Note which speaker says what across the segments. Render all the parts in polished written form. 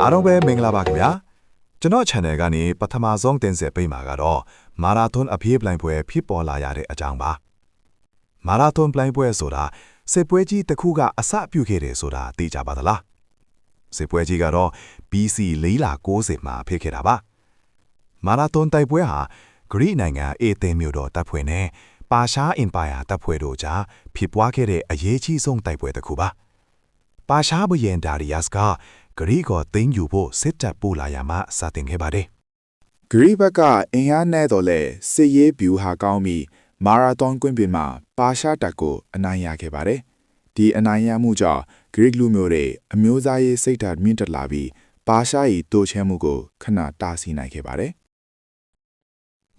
Speaker 1: အားလုံးပဲမင်္ဂလာပါခင်ဗျာကျွန်တော် channel ကနေပထမဆုံးတင်ဆက်ပေးမှာကတော့မာရာသွန်အပြေးပလိုင်ပွဲဖြစ်ပေါ်လာရတဲ့အကြောင်းပါမာရာသွန်ပလိုင်ပွဲဆိုတာစစ်ပွဲကြီးတစ်ခုကအစပြုခဲ့တယ်ဆိုတာသိကြပါသလားစစ်ပွဲကြီးကတော့ BC 490မှာဖြစ်ခဲ့တာပါမာရာသွန်တိုက်ပွဲဟာဂရိနိုင်ငံအေသင်မြို့တော်တပ်ဖွဲ့နဲ့ပါရှားအင်ပါယာတပ်ဖွဲ့တို့ကြားဖြစ်ပွားခဲ့တဲ့အရေးကြီးဆုံးတိုက်ပွဲတစ်ခုပါပါရှားဘုရင်ဒါရီယတ်ကဂရိကိုသိမ်းယူဖို့စစ်တပ်ပို့လာရမှစတင်ခဲ့ပါတယ်
Speaker 2: ဂရိဘက်ကအင်အားနဲ့တော့လဲစစ်ရေးဗျူဟာကောင်းပြီးမာရာသွန်ကွင်းပြင်မှာပါရှားတပ်ကိုအနိုင်ရခဲ့ပါတယ်ဒီအနိုင်ရမှုကြောင့်ဂရိလူမျိုးတွေအမျိုးသားရေးစိတ်ဓာတ်မြင့်တက်လာပြီးပါရှား၏တိုးချဲမှုကိုခဏတားဆီးနိုင်ခဲ့ပါတယ်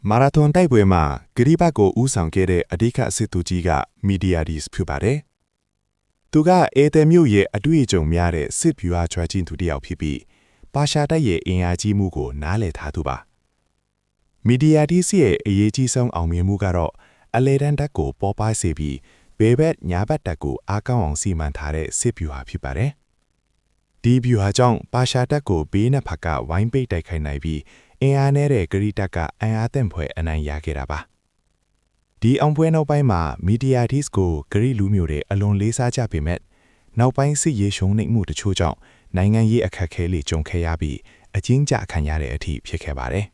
Speaker 3: မာရာသွန်တိုက်ပွဲမှာဂရိဘက်ကိုဦးဆောင်ခဲ့တဲ့အဓိကစစ်သူကြီးကမီဒီယာဒီစ်ဖြစ်ပါတယ်သူကအေသယ်မြို့ရဲ့အတွေ့အကြုံများတဲ့စစ်ဗျူဟာကျွမ်းကျင်သူတစ်ယောက်ဖြစ်ပြီးပါရှားတပ်ရဲ့အင်အားကြီးမှုကိုနားလည်ထားသူပါမီဒီယာဒီစ်ရဲ့အရေးကြီးဆုံးအောင်မြင်မှုကတော့အလေတန်းတပ်ကိုပေါ်ပါစေပြီးဘေဘက်ညာဘက်တပ်ကိုအားကောင်းအောင်စီမံထားတဲ့စစ်ဗျူဟာဖြစ်ပါတယ်ဒီဗျူဟာကြောင့်ပါရှားတပ်ကိုဘေးနှစ်ဖက်ကဝိုင်းပိတ်တိုက်ခိုက်နိုင်ပြီးအင်အားနဲ့တဲ့ဂရိတပ်ကအင်အားသင့်ဖွဲ့အနိုင်ရခဲ့တာပါဒီအောင်ပွဲနောက်ပိုင်းမှာမီဒီယာဒီစ်ကိုဂရိလူမျိုးတွေအလွန်လေးစားကြပေမဲ့နောက်ပိုင်းစစ်ရေးရှုံးနိမ့်မှုတချို့ကြောင့်နိုင်ငံရေးအခက်အခဲတွေကြုံခဲ့ရပြီးအကျဉ်းချခံရတဲ့အထိဖြစ်ခဲ့ပါတယ်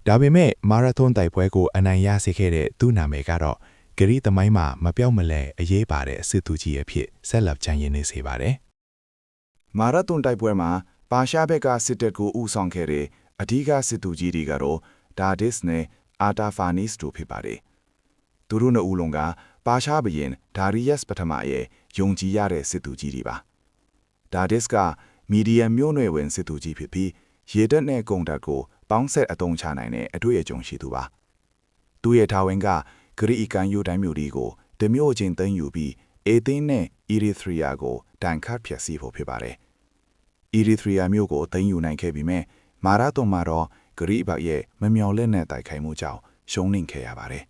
Speaker 3: ဒါပေမဲ့မာရာသွန်တိုက်ပွဲကိုအနိုင်ရစေခဲ့တဲ့သူ့နာမည်ကတော့ဂရိသမိုင်းမှာမပြောက်မလဲအရေးပါတဲ့စစ်သူကြီးအဖြစ်ဆက်လက်ကျန်ရည်နေစေပါတယ်
Speaker 2: မာရာသွန်တိုက်ပွဲမှာပါရှားဘက်ကစစ်တပ်ကိုဦးဆောင်ခဲ့တဲ့အဓိကစစ်သူကြီးတွေကတော့ဒါဒစ်နဲ့အာတာဖာနီစ်တို့ဖြစ်ပါတယ်သူတို့နှစ်ဦးလုံးကပါရှားဘုရင်ဒါရီယတ်ပထမရဲ့ယုံကြည်ရတဲ့စစ်သူကြီးတွေပါဒါဒစ်ကမီဒီယမ်မျိုးနွယ်ဝင်စစ်သူကြီးဖြစ်ပြီးရေတပ်နဲ့ကုန်တပ်ကိုပေါင်းဆက်အသုံးချနိုင်တဲ့အတွေ့အကြုံရှိသူပါသူရဲ့တာဝန်ကဂရိကန်ယူတိုင်းမျိုးတွေကိုတမျိုးချင်းသိမ်းယူပြီးအေသင်းနဲ့အီရီသရီယာကိုတန်ခတ်ဖျက်ဆီးဖို့ဖြစ်ပါတယ်အီရီသရီယာမျိုးကိုသိမ်းယူနိုင်ခဲ့ပြီးမဲ့မာရာသွန်မှာတော့ဂရိဘရဲ့မမျော်လင့်တဲ့တိုက်ခိုက်မှုကြောင့်ရှုံးနိမ့်ခဲ့ရပါတယ်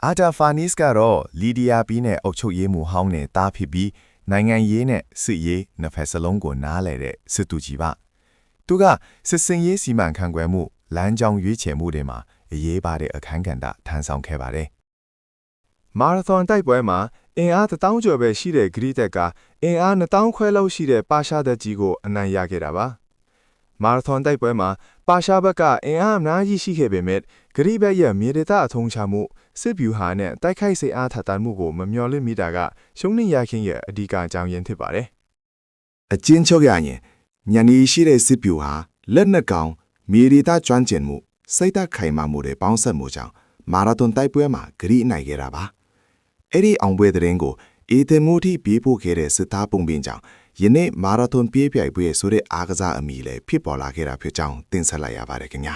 Speaker 4: အာတာဖာနီစ်ကတော့လီဒီယာပီးနဲ့အုပ်ချုပ်ရေးမှုဟောင်းနဲ့တားဖြစ်ပြီးနိုင်ငံရေးနဲ့စစ်ရေးနှစ်ဖက်စလုံးကိုနားလည်တဲ့စစ်သူကြီးပါသူကစစ်စင်ရေးစီမံခန့်ခွဲမှုလမ်းကြောင်းရွေးချယ်မှုတွေမှာအရေးပါတဲ့အခန်းကဏ္ဍထမ်းဆောင်ခဲ့ပါတယ်
Speaker 5: မာရာသွန်တိုက်ပွဲမှာအင်အား1000ကျော်ပဲရှိတဲ့ဂရိတပ်ကအင်အား2000ခွဲလောက်ရှိတဲ့ပါရှားတပ်ကြီးကိုအနိုင်ရခဲ့တာပါမာရာသွန်တိုက်ပွဲမှာပါရှားဘက်ကအင်အားအများကြီးရှိခဲ့ပေမဲ့ဂရိဘက်ရဲ့မြေဒေသအထုံးချမှုစစ်ဗျူဟာနဲ့တိုက်ခိုက်စိတ်အားထက်သန်မှုကိုမမျှော်လင့်မိတာကရှုံးနိမ့်ရခြင်းရဲ့အဓိကအကြောင်းရင်းဖြစ်ပါတယ်
Speaker 2: အကျဉ်းချုပ်ရရင်ညနေရှိတဲ့စစ်ဗျူဟာလက်နက်ကောင်မြေဒေသကျွမ်းကျင်မှုစိတ်ဓာတ်ခိုင်မာမှုတွေပေါင်းစပ်မှုကြောင့်မာရာသွန်တိုက်ပွဲမှာဂရိနိုင်ခဲ့တာပါအဲ့ဒီအောင်ပွဲတဲ့ကိုအေသင်မိုတီပြေးဖို့ခဲ့တဲ့စစ်သားပုံပင်ကြောင့်ယနေ့မာရာသွန်ပြေးပြိုင်ပွဲဆိုတဲ့အားကစားအမည်လည်းဖြစ်ပေါ်လာခဲ့တာဖြစ်ကြောင်းတင်ဆက်လိုက်ရပါတယ်ခင်ဗျာ